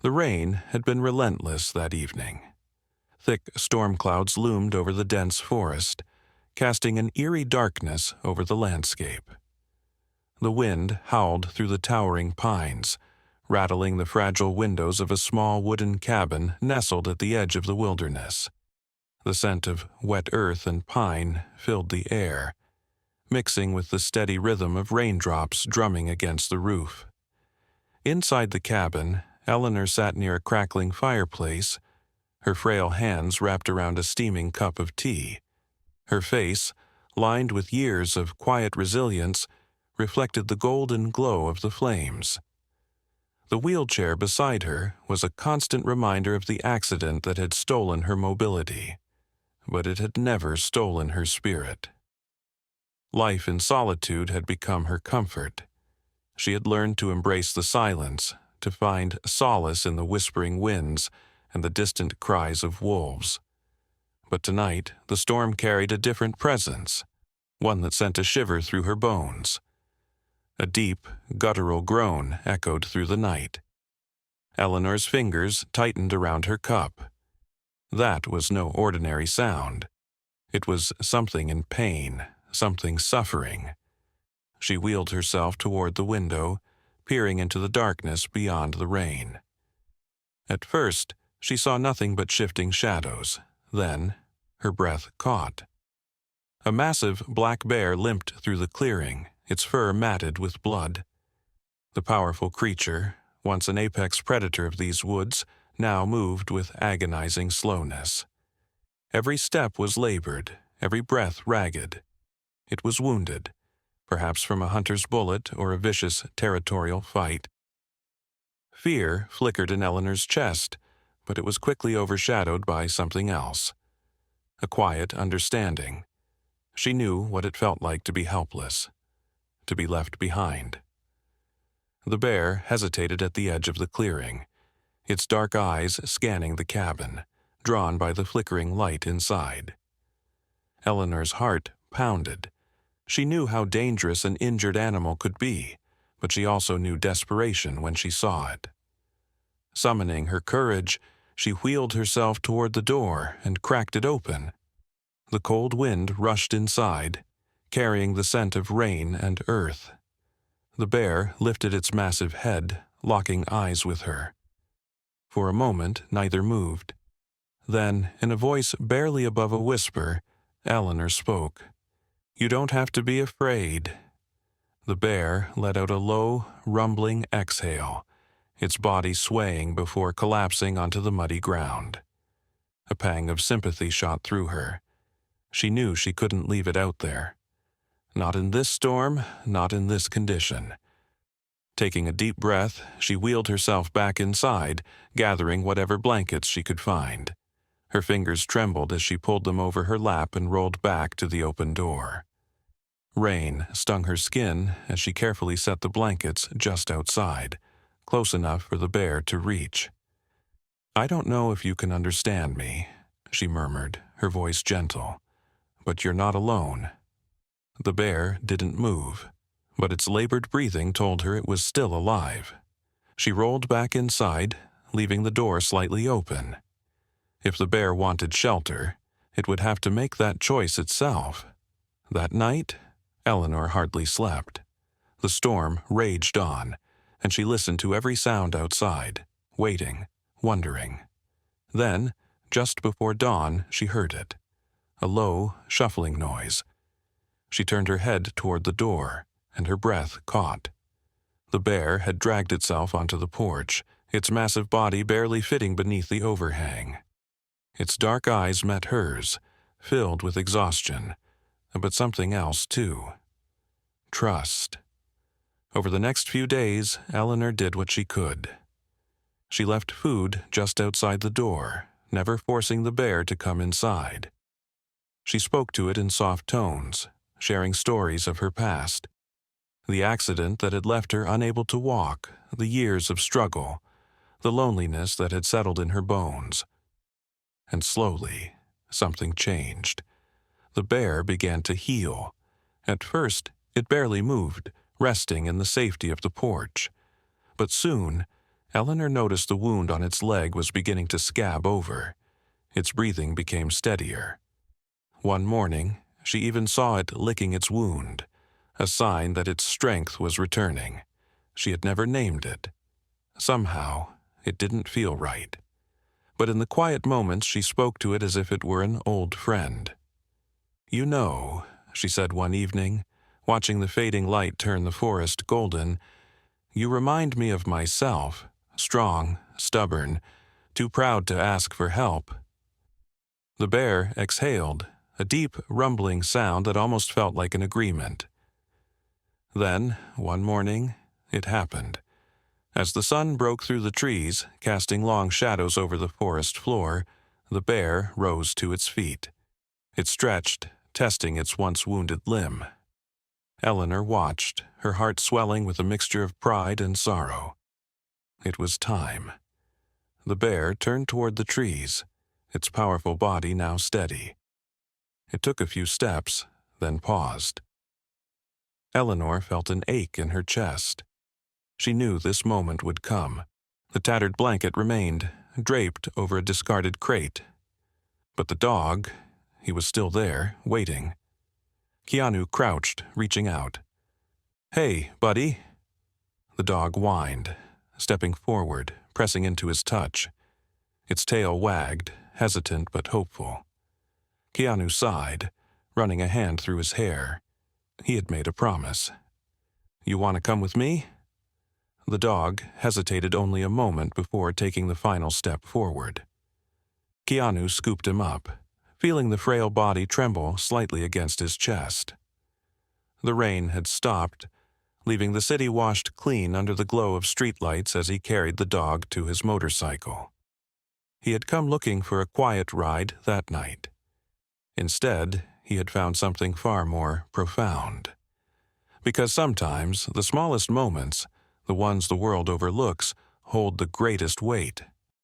The rain had been relentless that evening. Thick storm clouds loomed over the dense forest, casting an eerie darkness over the landscape. The wind howled through the towering pines, rattling the fragile windows of a small wooden cabin nestled at the edge of the wilderness. The scent of wet earth and pine filled the air, mixing with the steady rhythm of raindrops drumming against the roof. Inside the cabin, Eleanor sat near a crackling fireplace, her frail hands wrapped around a steaming cup of tea. Her face, lined with years of quiet resilience, reflected the golden glow of the flames. The wheelchair beside her was a constant reminder of the accident that had stolen her mobility, but it had never stolen her spirit. Life in solitude had become her comfort. She had learned to embrace the silence, to find solace in the whispering winds and the distant cries of wolves. But tonight, the storm carried a different presence, one that sent a shiver through her bones. A deep, guttural groan echoed through the night. Eleanor's fingers tightened around her cup. That was no ordinary sound. It was something in pain, something suffering. She wheeled herself toward the window, peering into the darkness beyond the rain. At first, she saw nothing but shifting shadows. Then, her breath caught. A massive black bear limped through the clearing, its fur matted with blood. The powerful creature, once an apex predator of these woods, now moved with agonizing slowness. Every step was labored, every breath ragged. It was wounded, perhaps from a hunter's bullet or a vicious territorial fight. Fear flickered in Eleanor's chest, but it was quickly overshadowed by something else. A quiet understanding. She knew what it felt like to be helpless, to be left behind. The bear hesitated at the edge of the clearing, its dark eyes scanning the cabin, drawn by the flickering light inside. Eleanor's heart pounded. She knew how dangerous an injured animal could be, but she also knew desperation when she saw it. Summoning her courage, she wheeled herself toward the door and cracked it open. The cold wind rushed inside, carrying the scent of rain and earth. The bear lifted its massive head, locking eyes with her. For a moment, neither moved. Then, in a voice barely above a whisper, Eleanor spoke. "You don't have to be afraid." The bear let out a low, rumbling exhale, its body swaying before collapsing onto the muddy ground. A pang of sympathy shot through her. She knew she couldn't leave it out there. Not in this storm, not in this condition. Taking a deep breath, she wheeled herself back inside, gathering whatever blankets she could find. Her fingers trembled as she pulled them over her lap and rolled back to the open door. Rain stung her skin as she carefully set the blankets just outside, close enough for the bear to reach. "I don't know if you can understand me," she murmured, her voice gentle, "but you're not alone." The bear didn't move, but its labored breathing told her it was still alive. She rolled back inside, leaving the door slightly open. If the bear wanted shelter, it would have to make that choice itself. That night, Eleanor hardly slept. The storm raged on, and she listened to every sound outside, waiting, wondering. Then, just before dawn, she heard it. A low, shuffling noise. She turned her head toward the door, and her breath caught. The bear had dragged itself onto the porch, its massive body barely fitting beneath the overhang. Its dark eyes met hers, filled with exhaustion, but something else too. Trust. Over the next few days, Eleanor did what she could. She left food just outside the door, never forcing the bear to come inside. She spoke to it in soft tones, sharing stories of her past. The accident that had left her unable to walk, the years of struggle, the loneliness that had settled in her bones. And slowly, something changed. The bear began to heal. At first, it barely moved, resting in the safety of the porch. But soon, Eleanor noticed the wound on its leg was beginning to scab over. Its breathing became steadier. One morning, she even saw it licking its wound, a sign that its strength was returning. She had never named it. Somehow, it didn't feel right. But in the quiet moments, she spoke to it as if it were an old friend. "You know," she said one evening, watching the fading light turn the forest golden, "you remind me of myself, strong, stubborn, too proud to ask for help." The bear exhaled, a deep, rumbling sound that almost felt like an agreement. Then, one morning, it happened. As the sun broke through the trees, casting long shadows over the forest floor, the bear rose to its feet. It stretched, testing its once wounded limb. Eleanor watched, her heart swelling with a mixture of pride and sorrow. It was time. The bear turned toward the trees, its powerful body now steady. It took a few steps, then paused. Eleanor felt an ache in her chest. She knew this moment would come. The tattered blanket remained, draped over a discarded crate. But the dog, he was still there, waiting. Keanu crouched, reaching out. "Hey, buddy." The dog whined, stepping forward, pressing into his touch. Its tail wagged, hesitant but hopeful. Keanu sighed, running a hand through his hair. He had made a promise. "You want to come with me?" The dog hesitated only a moment before taking the final step forward. Keanu scooped him up, feeling the frail body tremble slightly against his chest. The rain had stopped, leaving the city washed clean under the glow of streetlights as he carried the dog to his motorcycle. He had come looking for a quiet ride that night. Instead, he had found something far more profound. Because sometimes the smallest moments, the ones the world overlooks, hold the greatest weight.